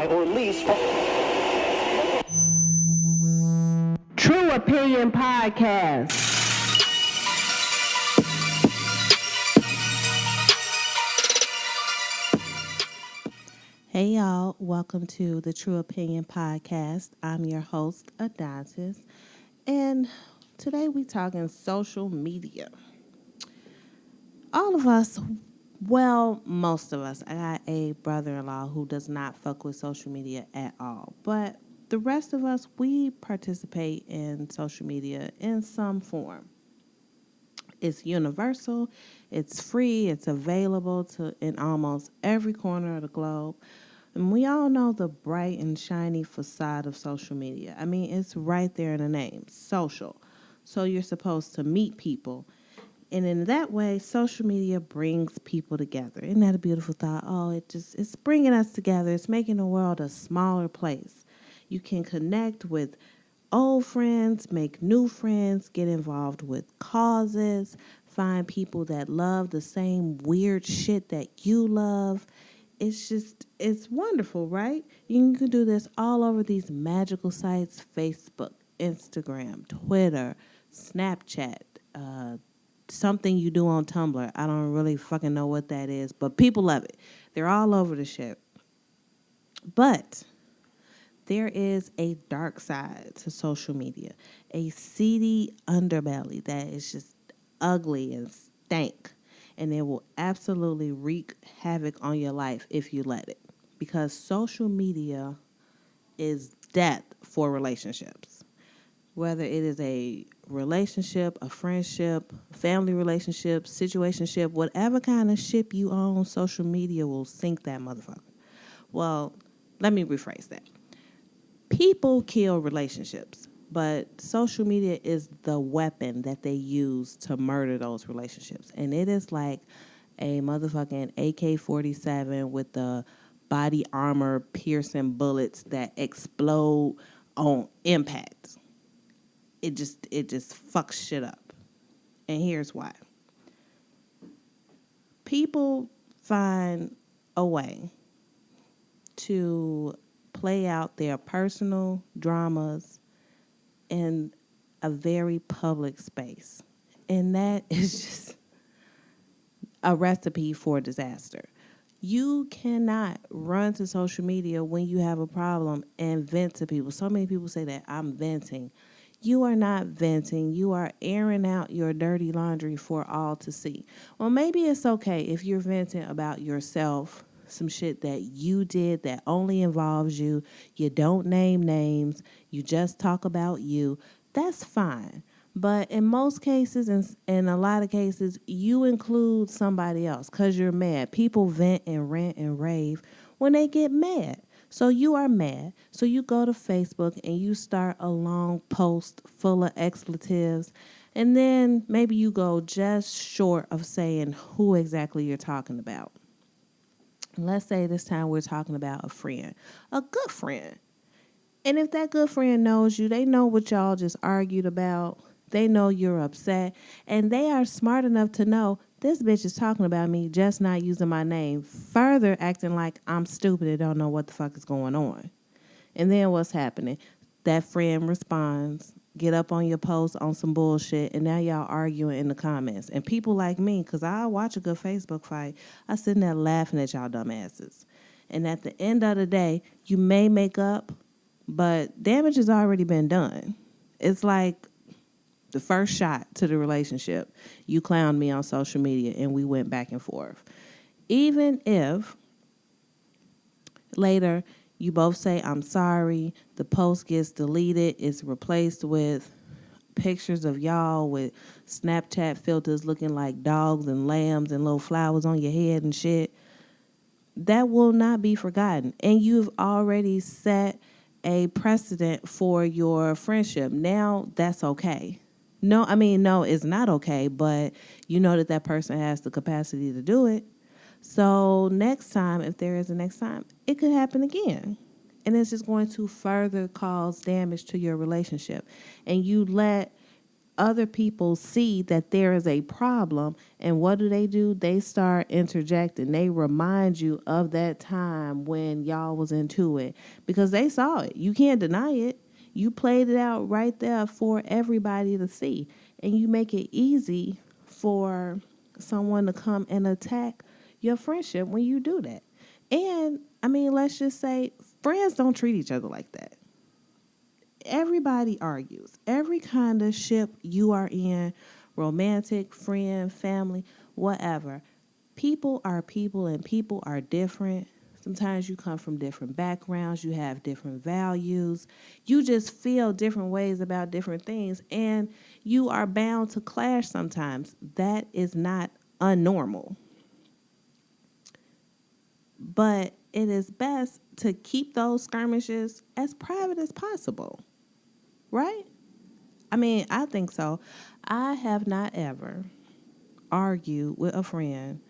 or at least... True Opinion Podcast. Hey y'all, welcome to the True Opinion Podcast. I'm your host, Adontaus, and today we talking social media. All of us, well, most of us, I got a brother-in-law who does not fuck with social media at all, but the rest of us, we participate in social media in some form. It's universal, it's free, it's available in almost every corner of the globe. And we all know the bright and shiny facade of social media. I mean, it's right there in the name, social. So you're supposed to meet people. And in that way, social media brings people together. Isn't that a beautiful thought? Oh, it's bringing us together. It's making the world a smaller place. You can connect with old friends, make new friends, get involved with causes, find people that love the same weird shit that you love. It's wonderful, right? You can do this all over these magical sites: Facebook, Instagram, Twitter, Snapchat, something you do on Tumblr. I don't really fucking know what that is, but people love it. They're all over the shit. But there is a dark side to social media, a seedy underbelly that is just ugly and stank. And it will absolutely wreak havoc on your life if you let it. Because social media is death for relationships. Whether it is a relationship, a friendship, family relationship, situationship, whatever kind of ship you own, social media will sink that motherfucker. Well, let me rephrase that. People kill relationships, but social media is the weapon that they use to murder those relationships. And it is like a motherfucking AK-47 with the body armor piercing bullets that explode on impact. It just fucks shit up. And here's why. People find a way to play out their personal dramas in a very public space. And that is just a recipe for disaster. You cannot run to social media when you have a problem and vent to people. So many people say that I'm venting. You are not venting. You are airing out your dirty laundry for all to see. Well, maybe it's okay if you're venting about yourself, some shit that you did that only involves you. You don't name names. You just talk about you. That's fine. But in most cases, and in a lot of cases, you include somebody else because you're mad. People vent and rant and rave when they get mad. So you are mad. So you go to Facebook and you start a long post full of expletives. And then maybe you go just short of saying who exactly you're talking about. Let's say this time we're talking about a friend, a good friend. And if that good friend knows you, they know what y'all just argued about. They know you're upset. And they are smart enough to know this bitch is talking about me, just not using my name. Further acting like I'm stupid and don't know what the fuck is going on. And then what's happening? That friend responds, get up on your post on some bullshit, and now y'all arguing in the comments. And people like me, because I watch a good Facebook fight, I sitting there laughing at y'all dumbasses. And at the end of the day, you may make up, but damage has already been done. It's like the first shot to the relationship. You clowned me on social media and we went back and forth. Even if later you both say, I'm sorry, the post gets deleted, it's replaced with pictures of y'all with Snapchat filters looking like dogs and lambs and little flowers on your head and shit, that will not be forgotten. And you've already set a precedent for your friendship. Now that's okay. No, it's not okay, but you know that person has the capacity to do it. So next time, if there is a next time, it could happen again. And it's just going to further cause damage to your relationship. And you let other people see that there is a problem, and what do? They start interjecting. They remind you of that time when y'all was into it because they saw it. You can't deny it. You played it out right there for everybody to see, and you make it easy for someone to come and attack your friendship when you do that. And I mean, let's just say friends don't treat each other like that. Everybody argues. Every kind of ship you are in, romantic, friend, family, whatever. People are people and people are different. Sometimes you come from different backgrounds. You have different values. You just feel different ways about different things. And you are bound to clash sometimes. That is not unnormal. But it is best to keep those skirmishes as private as possible. Right? I mean, I think so. I have not ever argued with a friend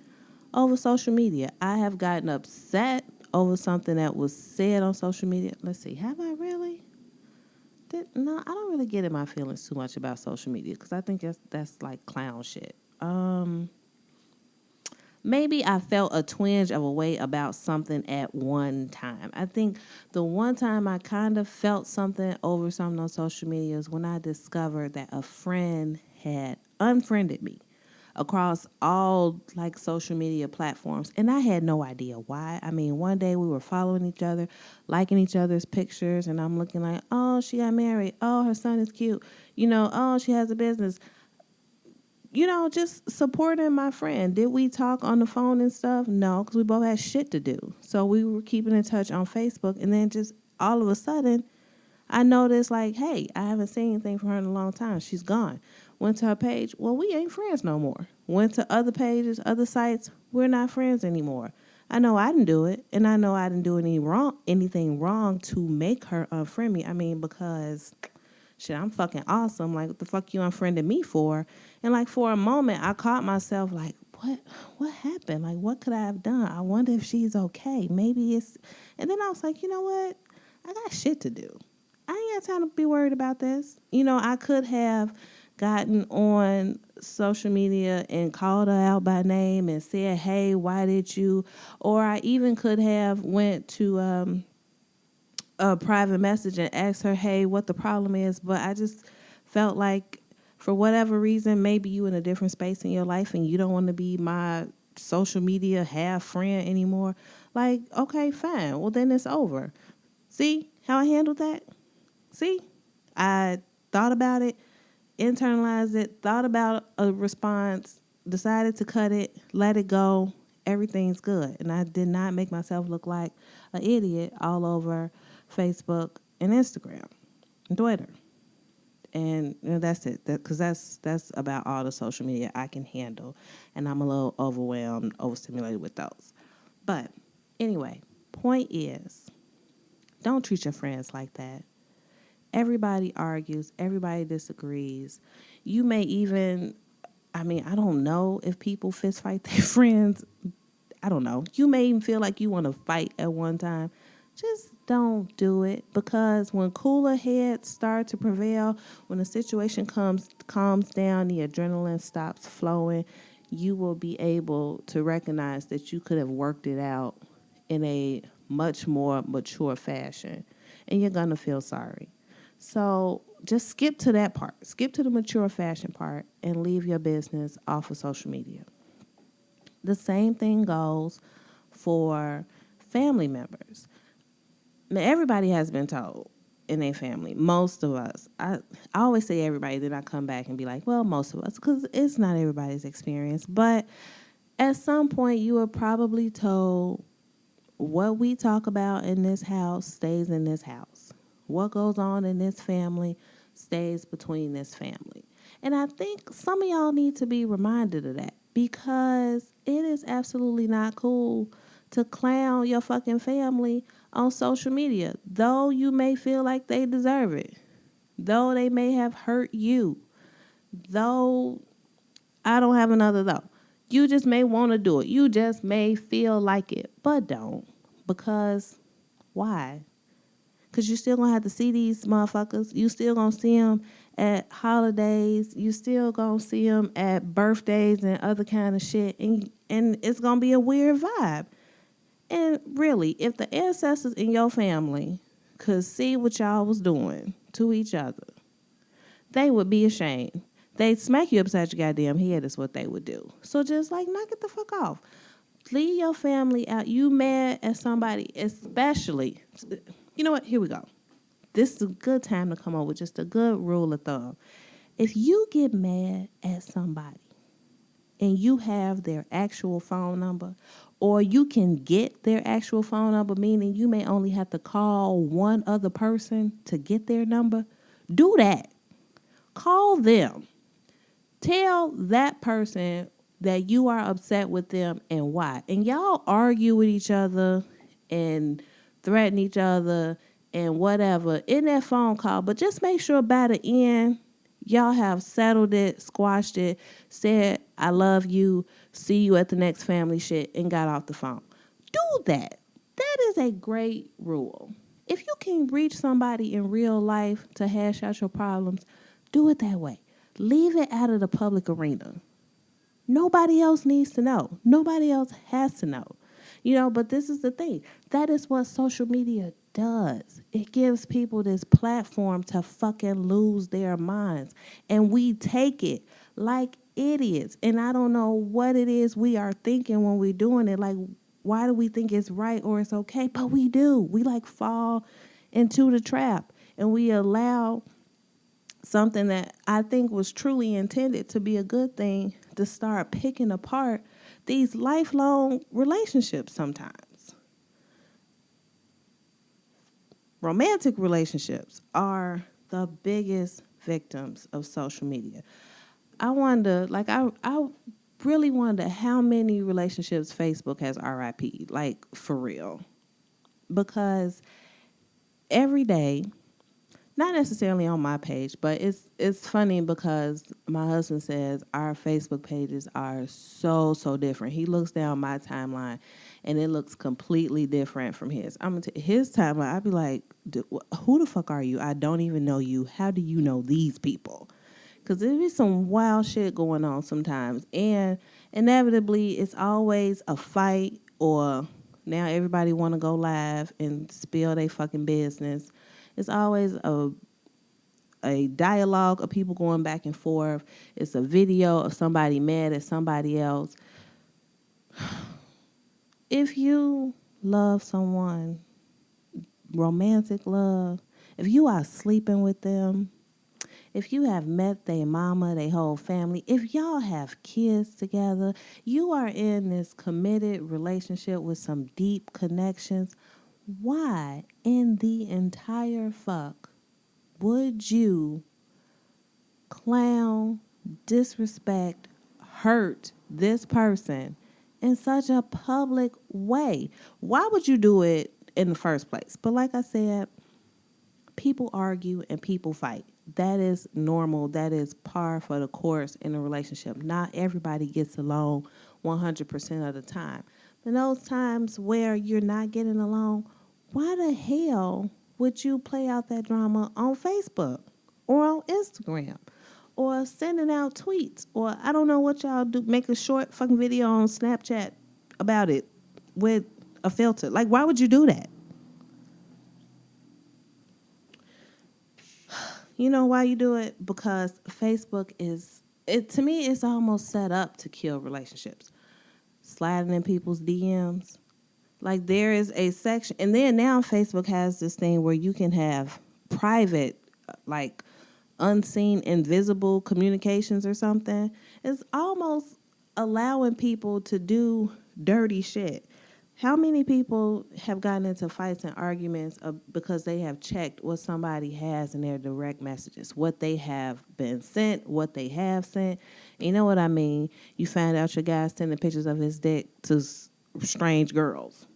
over social media. I have gotten upset over something that was said on social media. Let's see, have I really? No, I don't really get in my feelings too much about social media because I think that's like clown shit. Maybe I felt a twinge of a way about something at one time. I think the one time I kind of felt something over something on social media is when I discovered that a friend had unfriended me across all like social media platforms. And I had no idea why. I mean, one day we were following each other, liking each other's pictures, and I'm looking like, oh, she got married. Oh, her son is cute. Oh, she has a business. Just supporting my friend. Did we talk on the phone and stuff? No, because we both had shit to do. So we were keeping in touch on Facebook. And then just all of a sudden, I noticed like, hey, I haven't seen anything from her in a long time. She's gone. Went to her page. Well, we ain't friends no more. Went to other pages, other sites. We're not friends anymore. I know I didn't do it. And I know I didn't do anything wrong to make her unfriend me. I mean, because shit, I'm fucking awesome. Like, what the fuck you unfriended me for? And like for a moment, I caught myself like, what happened? Like, what could I have done? I wonder if she's okay. Maybe it's. And then I was like, you know what? I got shit to do. I ain't got time to be worried about this. I could have gotten on social media and called her out by name and said, hey, why did you? Or I even could have went to a private message and asked her, hey, what the problem is. But I just felt like for whatever reason, maybe you in a different space in your life and you don't want to be my social media half friend anymore. Like, okay, fine. Well, then it's over. See how I handled that? See? I thought about it, internalized it, thought about a response, decided to cut it, let it go. Everything's good. And I did not make myself look like an idiot all over Facebook and Instagram and Twitter. And that's it. Because that's about all the social media I can handle. And I'm a little overwhelmed, overstimulated with those. But anyway, point is, don't treat your friends like that. Everybody argues. Everybody disagrees. You may even, I don't know if people fist fight their friends. I don't know. You may even feel like you want to fight at one time. Just don't do it, because when cooler heads start to prevail, when the situation calms down, the adrenaline stops flowing, you will be able to recognize that you could have worked it out in a much more mature fashion, and you're going to feel sorry. So just skip to that part. Skip to the mature fashion part and leave your business off of social media. The same thing goes for family members. Now, everybody has been told in their family, most of us. I always say everybody, then I come back and be like, well, most of us, because it's not everybody's experience. But at some point, you were probably told what we talk about in this house stays in this house. What goes on in this family stays between this family. And I think some of y'all need to be reminded of that, because it is absolutely not cool to clown your fucking family on social media, though you may feel like they deserve it, though they may have hurt you, though I don't have another though. You just may want to do it. You just may feel like it, but don't. Because why? Because you're still going to have to see these motherfuckers. You still going to see them at holidays. You still gonna see them at birthdays and other kind of shit, and it's gonna be a weird vibe. And really, if the ancestors in your family could see what y'all was doing to each other, they would be ashamed. They'd smack you upside your goddamn head is what they would do. So just like knock it the fuck off. Leave your family out. You mad at somebody, especially. You know what? Here we go. This is a good time to come up with just a good rule of thumb. If you get mad at somebody and you have their actual phone number, or you can get their actual phone number, meaning you may only have to call one other person to get their number, do that. Call them. Tell that person that you are upset with them and why. And y'all argue with each other and threaten each other and whatever in that phone call. But just make sure by the end, y'all have settled it, squashed it, said, I love you, see you at the next family shit, and got off the phone. Do that. That is a great rule. If you can reach somebody in real life to hash out your problems, do it that way. Leave it out of the public arena. Nobody else needs to know. Nobody else has to know. But this is the thing. That is what social media does. It gives people this platform to fucking lose their minds. And we take it like idiots. And I don't know what it is we are thinking when we're doing it. Like, why do we think it's right or it's okay? But we do. We fall into the trap. And we allow something that I think was truly intended to be a good thing to start picking apart these lifelong relationships sometimes. Romantic relationships are the biggest victims of social media. I wonder, I really wonder how many relationships Facebook has RIP'd, for real. Because every day, not necessarily on my page, but it's funny because my husband says our Facebook pages are so different. He looks down my timeline, and it looks completely different from his. His timeline, I'd be like, who the fuck are you? I don't even know you. How do you know these people? Because there be some wild shit going on sometimes, and inevitably it's always a fight, or now everybody want to go live and spill their fucking business. It's always a dialogue of people going back and forth. It's a video of somebody mad at somebody else. If you love someone, romantic love, if you are sleeping with them, if you have met their mama, their whole family, if y'all have kids together, you are in this committed relationship with some deep connections, why in the entire fuck would you clown, disrespect, hurt this person in such a public way? Why would you do it in the first place? But like I said, people argue and people fight. That is normal. That is par for the course in a relationship. Not everybody gets along 100% of the time. In those times where you're not getting along, why the hell would you play out that drama on Facebook or on Instagram or sending out tweets, or I don't know what y'all do, make a short fucking video on Snapchat about it with a filter? Like, why would you do that? You know why you do it? Because Facebook to me, it's almost set up to kill relationships. Sliding in people's DMs. Like, there is a section, and then now Facebook has this thing where you can have private, unseen, invisible communications or something. It's almost allowing people to do dirty shit. How many people have gotten into fights and arguments because they have checked what somebody has in their direct messages, what they have been sent, what they have sent? You know what I mean? You find out your guy's sending pictures of his dick to strange girls.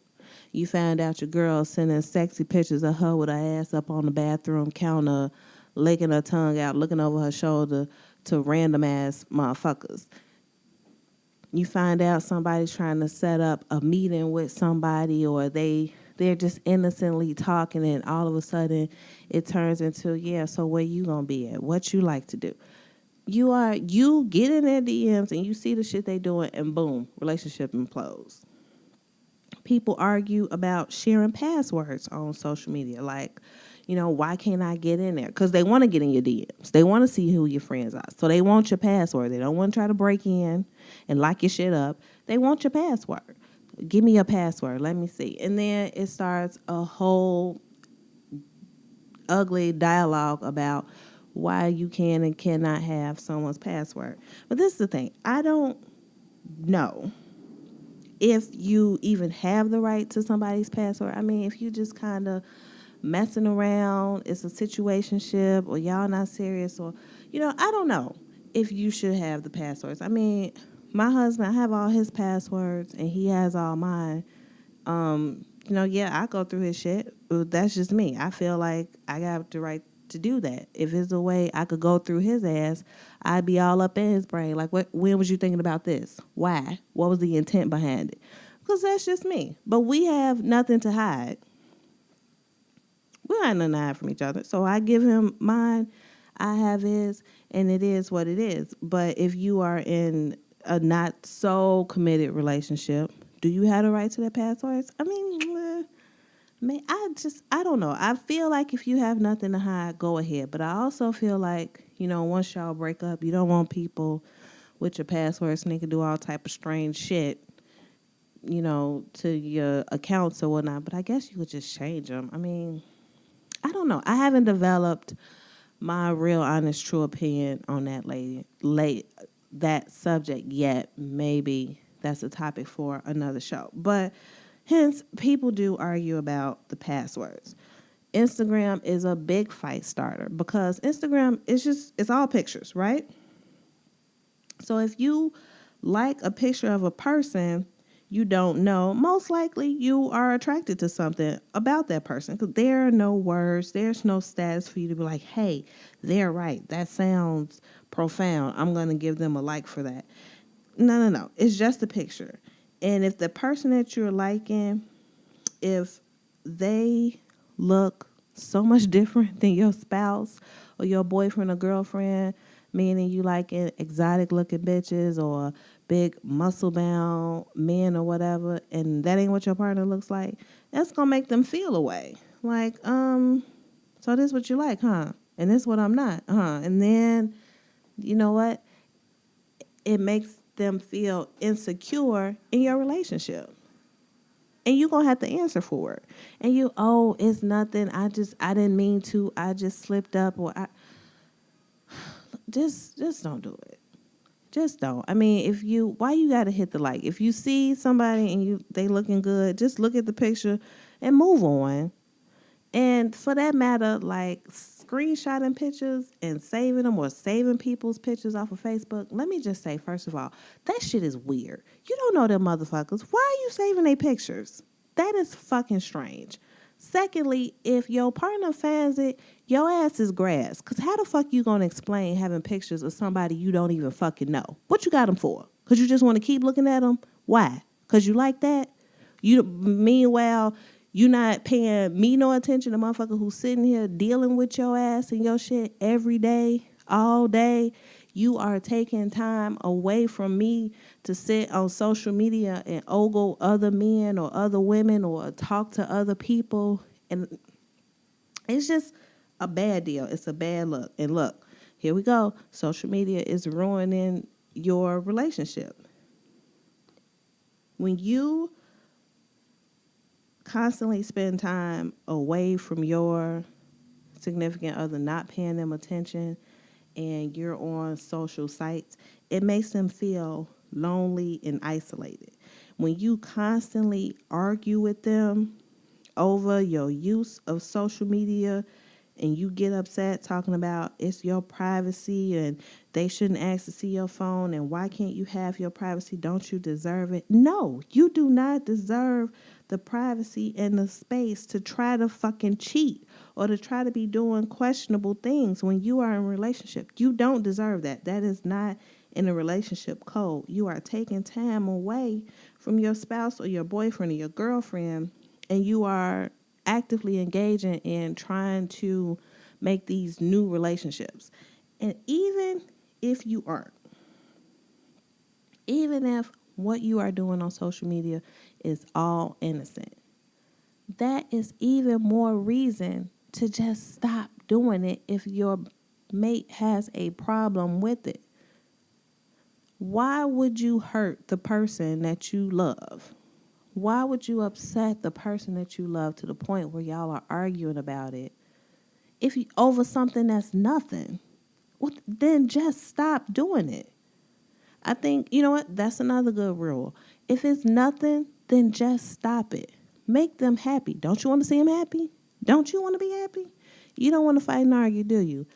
You found out your girl sending sexy pictures of her with her ass up on the bathroom counter, licking her tongue out, looking over her shoulder to random ass motherfuckers. You find out somebody's trying to set up a meeting with somebody, or they they're just innocently talking, and all of a sudden it turns into, yeah, so where you gonna be at? What you like to do? You get in their DMs and you see the shit they doing, and boom, relationship implodes. People argue about sharing passwords on social media. Like, why can't I get in there? Because they want to get in your DMs. They want to see who your friends are. So they want your password. They don't want to try to break in and lock your shit up. They want your password. Give me your password. Let me see. And then it starts a whole ugly dialogue about why you can and cannot have someone's password. But this is the thing. I don't know if you even have the right to somebody's password. I mean, if you just kind of messing around, it's a situationship, or y'all not serious, or, I don't know if you should have the passwords. I mean, my husband, I have all his passwords and he has all mine. Yeah, I go through his shit. That's just me. I feel like I got the right to do that. If it's a way I could go through his ass, I'd be all up in his brain. Like, when was you thinking about this? Why? What was the intent behind it? Because that's just me. But we have nothing to hide. We don't have nothing to hide from each other. So I give him mine, I have his, and it is what it is. But if you are in a not so committed relationship, do you have the right to their passwords? I mean, I don't know. I feel like if you have nothing to hide, go ahead. But I also feel like, once y'all break up, you don't want people with your passwords and they can do all type of strange shit, to your accounts or whatnot. But I guess you could just change them. I mean, I don't know. I haven't developed my real, honest, true opinion on that subject yet. Maybe that's a topic for another show. But hence, people do argue about the passwords. Instagram is a big fight starter because Instagram it's all pictures, right? So if you like a picture of a person you don't know, most likely you are attracted to something about that person because there are no words, there's no status for you to be like, hey, they're right. That sounds profound. I'm going to give them a like for that. No. It's just a picture. And if the person that you're liking, if they look so much different than your spouse or your boyfriend or girlfriend, meaning you liking exotic looking bitches or big muscle bound men or whatever, and that ain't what your partner looks like, that's gonna make them feel away. Like, so this what you like, huh? And this what I'm not, huh? And then, you know what? It makes them feel insecure in your relationship. And you're going to have to answer for it. And it's nothing. I didn't mean to. I just slipped up. Just don't do it. Just don't. I mean, why you got to hit the like? If you see somebody and they looking good, just look at the picture and move on. And for that matter, like screenshotting pictures and saving them or saving people's pictures off of Facebook, let me just say, first of all, that shit is weird. You don't know them motherfuckers. Why are you saving their pictures? That is fucking strange. Secondly, if your partner finds it, your ass is grass. Because how the fuck you going to explain having pictures of somebody you don't even fucking know? What you got them for? Because you just want to keep looking at them? Why? Because you like that? Meanwhile, you not paying me no attention, the motherfucker who's sitting here dealing with your ass and your shit every day, all day. You are taking time away from me to sit on social media and ogle other men or other women or talk to other people. And it's just a bad deal. It's a bad look. And look, here we go. Social media is ruining your relationship. When you constantly spend time away from your significant other, not paying them attention, and you're on social sites, it makes them feel lonely and isolated. When you constantly argue with them over your use of social media and you get upset talking about it's your privacy and they shouldn't ask to see your phone and why can't you have your privacy? Don't you deserve it? No, you do not deserve the privacy and the space to try to fucking cheat or to try to be doing questionable things when you are in a relationship. You don't deserve that. That is not in a relationship code. You are taking time away from your spouse or your boyfriend or your girlfriend and you are actively engaging in trying to make these new relationships. And even if you aren't, even if what you are doing on social media is all innocent, that is even more reason to just stop doing it if your mate has a problem with it. Why would you hurt the person that you love? Why would you upset the person that you love to the point where y'all are arguing about it? If you over something that's nothing, well, then just stop doing it. I think, you know what? That's another good rule. If it's nothing, then just stop it. Make them happy. Don't you want to see them happy? Don't you want to be happy? You don't want to fight and argue, do you?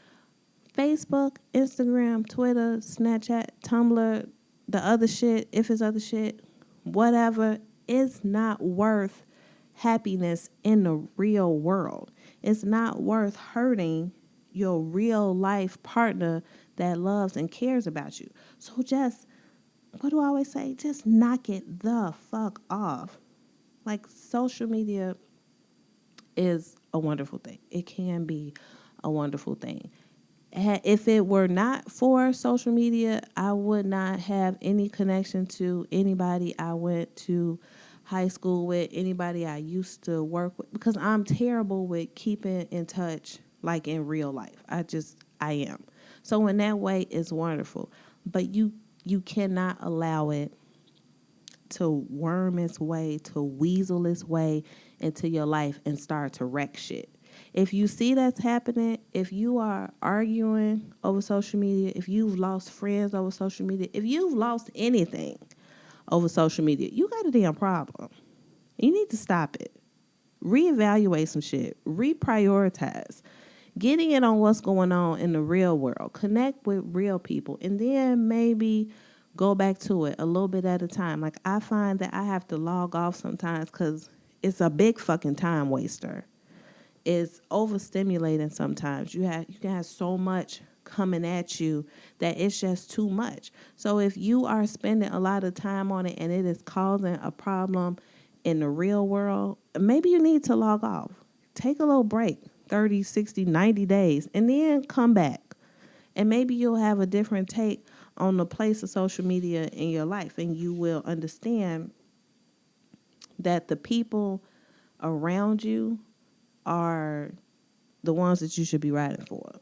Facebook, Instagram, Twitter, Snapchat, Tumblr, the other shit, if it's other shit, whatever, it's not worth happiness in the real world. It's not worth hurting your real life partner that loves and cares about you. So just, what do I always say? Just knock it the fuck off. Like, social media is a wonderful thing. It can be a wonderful thing. If it were not for social media, I would not have any connection to anybody I went to high school with, anybody I used to work with, because I'm terrible with keeping in touch like in real life. I am. So in that way, it's wonderful. But you cannot allow it to worm its way, to weasel its way into your life and start to wreck shit. If you see that's happening, if you are arguing over social media, if you've lost friends over social media, if you've lost anything over social media, you got a damn problem. You need to stop it. Reevaluate some shit. Reprioritize. Get in on what's going on in the real world. Connect with real people. And then maybe go back to it a little bit at a time. Like, I find that I have to log off sometimes because it's a big fucking time waster. It's overstimulating sometimes. You can have so much coming at you that it's just too much. So if you are spending a lot of time on it and it is causing a problem in the real world, maybe you need to log off. Take a little break, 30, 60, 90 days, and then come back. And maybe you'll have a different take on the place of social media in your life, and you will understand that the people around you are the ones that you should be riding for.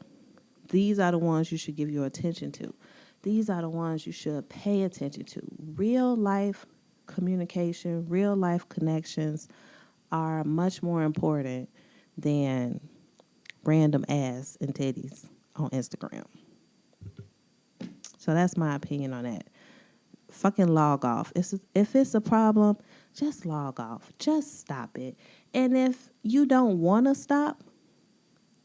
These are the ones you should give your attention to. These are the ones you should pay attention to. Real life communication, real life connections are much more important than random ass and titties on Instagram. So that's my opinion on that. Fucking log off. If it's a problem, just log off. Just stop it. And if you don't want to stop,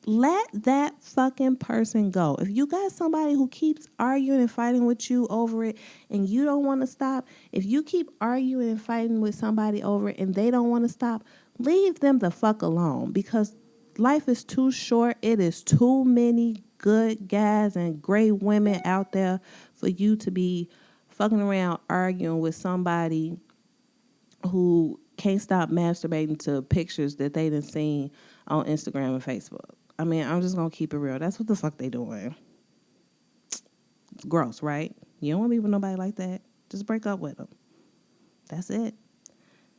let that fucking person go. If you got somebody who keeps arguing and fighting with you over it and you don't want to stop, if you keep arguing and fighting with somebody over it and they don't want to stop, leave them the fuck alone, because life is too short. It is too many good guys and great women out there for you to be fucking around arguing with somebody who can't stop masturbating to pictures that they done seen on Instagram and Facebook. I mean, I'm just going to keep it real. That's what the fuck they doing. It's gross, right? You don't want to be with nobody like that. Just break up with them. That's it.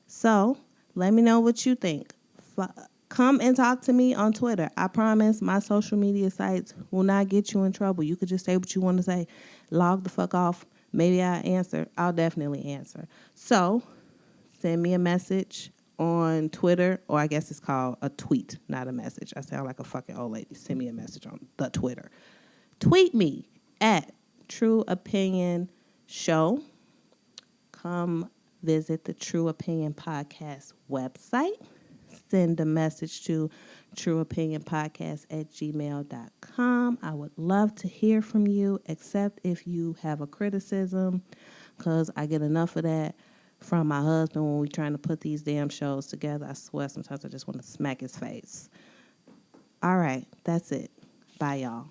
So, let me know what you think. Come and talk to me on Twitter. I promise my social media sites will not get you in trouble. You could just say what you want to say. Log the fuck off. Maybe I'll answer. I'll definitely answer. So, send me a message on Twitter, or I guess it's called a tweet, not a message. I sound like a fucking old lady. Send me a message on the Twitter. Tweet me at True Opinion Show. Come visit the True Opinion Podcast website. Send a message to trueopinionpodcast@gmail.com. I would love to hear from you, except if you have a criticism, because I get enough of that from my husband when we're trying to put these damn shows together. I swear sometimes I just want to smack his face. All right, that's it. Bye, y'all.